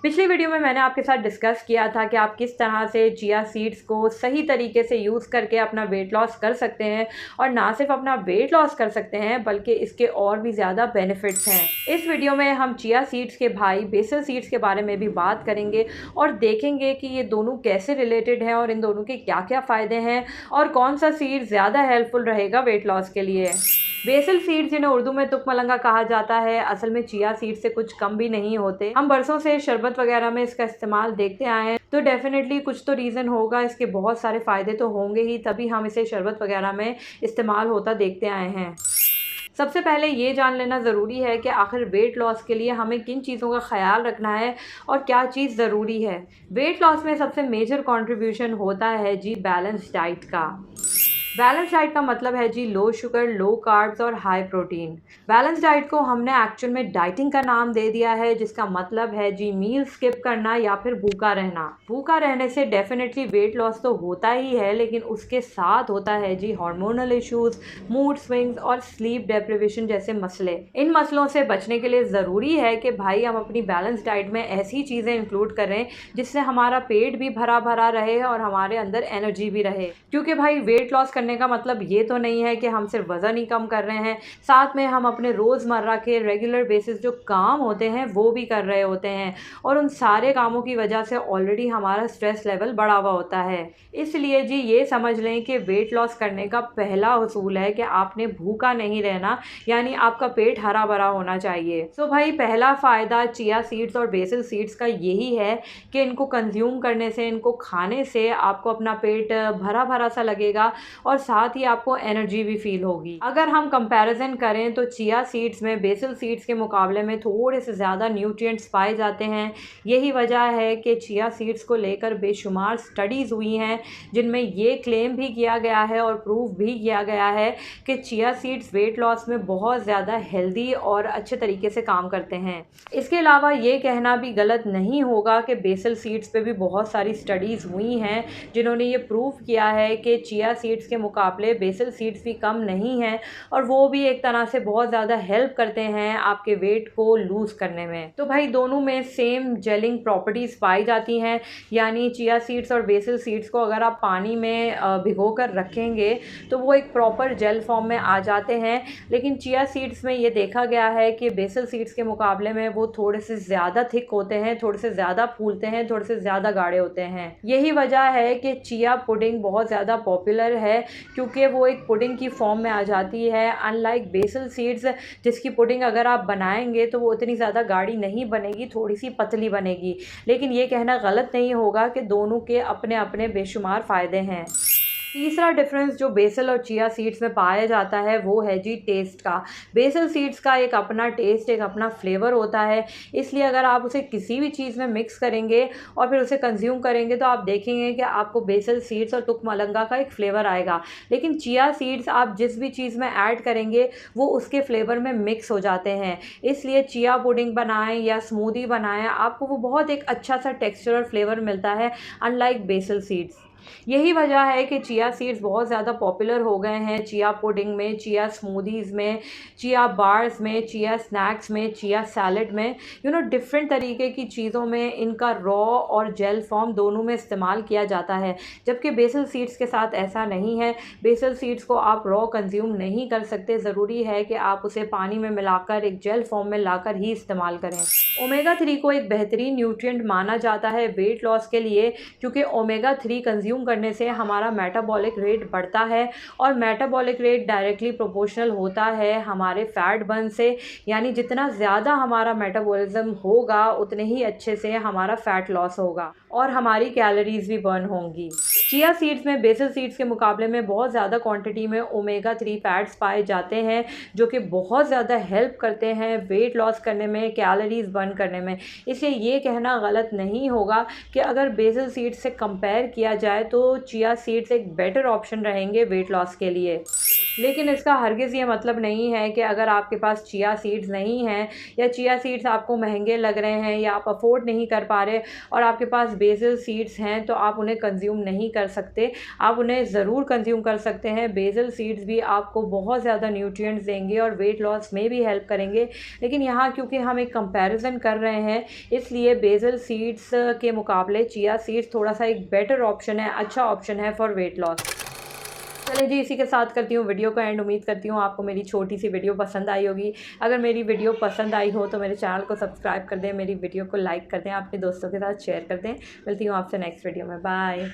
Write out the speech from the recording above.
पिछली वीडियो में मैंने आपके साथ डिस्कस किया था कि आप किस तरह से चिया सीड्स को सही तरीके से यूज़ करके अपना वेट लॉस कर सकते हैं और ना सिर्फ अपना वेट लॉस कर सकते हैं बल्कि इसके और भी ज़्यादा बेनिफिट्स हैं। इस वीडियो में हम चिया सीड्स के भाई बेसल सीड्स के बारे में भी बात करेंगे और देखेंगे कि ये दोनों कैसे रिलेटेड हैं और इन दोनों के क्या क्या फ़ायदे हैं और कौन सा सीड ज़्यादा हेल्पफुल रहेगा वेट लॉस के लिए। बेसल सीड्स जिन्हें उर्दू में तुकमलंगा कहा जाता है, असल में चिया सीड से कुछ कम भी नहीं होते। हम बरसों से शरबत वगैरह में इसका इस्तेमाल देखते आए हैं, तो डेफिनेटली कुछ तो रीज़न होगा, इसके बहुत सारे फ़ायदे तो होंगे ही, तभी हम इसे शरबत वगैरह में इस्तेमाल होता देखते आए हैं। सबसे पहले ये जान लेना ज़रूरी है कि आखिर वेट लॉस के लिए हमें किन चीज़ों का ख़याल रखना है और क्या चीज़ ज़रूरी है। वेट लॉस में सबसे मेजर कंट्रीब्यूशन होता है जी बैलेंस डाइट का। बैलेंस डाइट का मतलब है जी लो शुगर, लो कार्ब्स और हाई प्रोटीन। बैलेंस डाइट को हमने एक्चुअल में डाइटिंग का नाम दे दिया है, जिसका मतलब है जी मील स्किप करना या फिर भूखा रहना। भूखा रहने से डेफिनेटली वेट लॉस तो होता ही है, लेकिन उसके साथ होता है जी हार्मोनल इश्यूज, मूड स्विंग्स और स्लीप डेप्रिवेशन जैसे मसले। इन मसलों से बचने के लिए ज़रूरी है कि भाई हम अपनी बैलेंस डाइट में ऐसी चीज़ें इंक्लूड करें जिससे हमारा पेट भी भरा भरा रहे और हमारे अंदर एनर्जी भी रहे। क्योंकि भाई वेट लॉस करने का मतलब ये तो नहीं है कि हम सिर्फ वज़न ही कम कर रहे हैं, साथ में हम अपने रोज़मर्रा के रेगुलर बेसिस जो काम होते हैं वो भी कर रहे होते हैं, और उन सारे कामों की वजह से ऑलरेडी हमारा स्ट्रेस लेवल बढ़ा हुआ होता है। इसलिए जी ये समझ लें कि वेट लॉस करने का पहला उसूल है कि आपने भूखा नहीं रहना, यानी आपका पेट हरा भरा होना चाहिए। तो भाई पहला फ़ायदा चिया सीड्स और बेसल सीड्स का यही है कि इनको कंज्यूम करने से, इनको खाने से आपको अपना पेट भरा भरा सा लगेगा और साथ ही आपको एनर्जी भी फील होगी। अगर हम कंपैरिजन करें तो चिया सीड्स में बेसल सीड्स के मुकाबले में थोड़े से ज़्यादा न्यूट्रिएंट्स पाए जाते हैं। यही वजह है कि चिया सीड्स को लेकर बेशुमार स्टडीज़ हुई हैं जिनमें ये क्लेम भी किया गया है और प्रूव भी किया गया है कि चिया सीड्स वेट लॉस में बहुत ज़्यादा हेल्दी और अच्छे तरीके से काम करते हैं। इसके अलावा ये कहना भी गलत नहीं होगा कि बेसल सीड्स पे भी बहुत सारी स्टडीज़ हुई हैं जिन्होंने ये प्रूव किया है कि चिया सीड्स के मुकाबले बेसल सीड्स भी कम नहीं हैं और वो भी एक तरह से बहुत ज़्यादा हेल्प करते हैं आपके वेट को लूज़ करने में। तो भाई दोनों में सेम जेलिंग प्रॉपर्टीज़ पाई जाती हैं, यानी चिया सीड्स और बेसल सीड्स को अगर आप पानी में भिगो कर रखेंगे तो वो एक प्रॉपर जेल फॉर्म में आ जाते हैं। लेकिन चिया सीड्स में ये देखा गया है कि बेसल सीड्स के मुकाबले में वो थोड़े से ज़्यादा थिक होते हैं, थोड़े से ज़्यादा फूलते हैं, थोड़े से ज़्यादा गाढ़े होते हैं। यही वजह है कि चिया पुडिंग बहुत ज़्यादा पॉपुलर है, क्योंकि वो एक पुडिंग की फॉर्म में आ जाती है, अनलाइक बेसल सीड्स जिसकी पुडिंग अगर आप बनाएंगे तो वो उतनी ज़्यादा गाढ़ी नहीं बनेगी, थोड़ी सी पतली बनेगी। लेकिन ये कहना गलत नहीं होगा कि दोनों के अपने अपने बेशुमार फ़ायदे हैं। तीसरा डिफरेंस जो बेसल और चिया सीड्स में पाया जाता है वो है जी टेस्ट का। बेसल सीड्स का एक अपना टेस्ट, एक अपना फ्लेवर होता है, इसलिए अगर आप उसे किसी भी चीज़ में मिक्स करेंगे और फिर उसे कंज्यूम करेंगे तो आप देखेंगे कि आपको बेसल सीड्स और तुकमलंगा का एक फ्लेवर आएगा। लेकिन चिया सीड्स आप जिस भी चीज़ में ऐड करेंगे वो उसके फ्लेवर में मिक्स हो जाते हैं, इसलिए चिया पुडिंग बनाएं या स्मूदी बनाएं, आपको वो बहुत एक अच्छा सा टेक्सचर और फ्लेवर मिलता है, अनलाइक बेसल सीड्स। यही वजह है कि चिया सीड्स बहुत ज़्यादा पॉपुलर हो गए हैं चिया पुडिंग में, चिया स्मूदीज़ में, चिया बार्स में, चिया स्नैक्स में, चिया सैलड में, डिफरेंट तरीके की चीज़ों में इनका रॉ और जेल फॉर्म दोनों में इस्तेमाल किया जाता है। जबकि बेसल सीड्स के साथ ऐसा नहीं है। बेसल सीड्स को आप रॉ कंज्यूम नहीं कर सकते, ज़रूरी है कि आप उसे पानी में मिलाकर एक जेल फॉर्म में लाकर ही इस्तेमाल करें। ओमेगा 3 को एक बेहतरीन न्यूट्रिएंट माना जाता है वेट लॉस के लिए, क्योंकि ओमेगा 3 कंज्यूम करने से हमारा मेटाबॉलिक रेट बढ़ता है और मेटाबॉलिक रेट डायरेक्टली प्रोपोर्शनल होता है हमारे फैट बर्न से, यानी जितना ज़्यादा हमारा मेटाबॉलिज्म होगा उतने ही अच्छे से हमारा फैट लॉस होगा और हमारी कैलोरीज भी बर्न होंगी। चिया सीड्स में बेसल सीड्स के मुकाबले में बहुत ज़्यादा क्वांटिटी में ओमेगा 3 फैट्स पाए जाते हैं जो कि बहुत ज़्यादा हेल्प करते हैं वेट लॉस करने में, कैलोरीज बर्न करने में। इसलिए ये कहना गलत नहीं होगा कि अगर बेसल सीड्स से कंपेयर किया जाए जाए तो चिया सीड्स एक बेटर ऑप्शन रहेंगे वेट लॉस के लिए। लेकिन इसका हरगिज़ ये मतलब नहीं है कि अगर आपके पास चिया सीड्स नहीं हैं या चिया सीड्स आपको महंगे लग रहे हैं या आप अफोर्ड नहीं कर पा रहे और आपके पास बेसल सीड्स हैं तो आप उन्हें कंज्यूम नहीं कर सकते। आप उन्हें ज़रूर कंज्यूम कर सकते हैं। बेसल सीड्स भी आपको बहुत ज़्यादा न्यूट्रिएंट्स देंगे और वेट लॉस में भी हेल्प करेंगे। लेकिन यहाँ क्योंकि हम एक कंपैरिजन कर रहे हैं, इसलिए बेसल सीड्स के मुकाबले चिया सीड्स थोड़ा सा एक बेटर ऑप्शन है, अच्छा ऑप्शन है फॉर वेट लॉस। चलिए जी, इसी के साथ करती हूँ वीडियो को एंड। उम्मीद करती हूँ आपको मेरी छोटी सी वीडियो पसंद आई होगी। अगर मेरी वीडियो पसंद आई हो तो मेरे चैनल को सब्सक्राइब कर दें, मेरी वीडियो को लाइक कर दें, अपने दोस्तों के साथ शेयर कर दें। मिलती हूँ आपसे नेक्स्ट वीडियो में। बाय।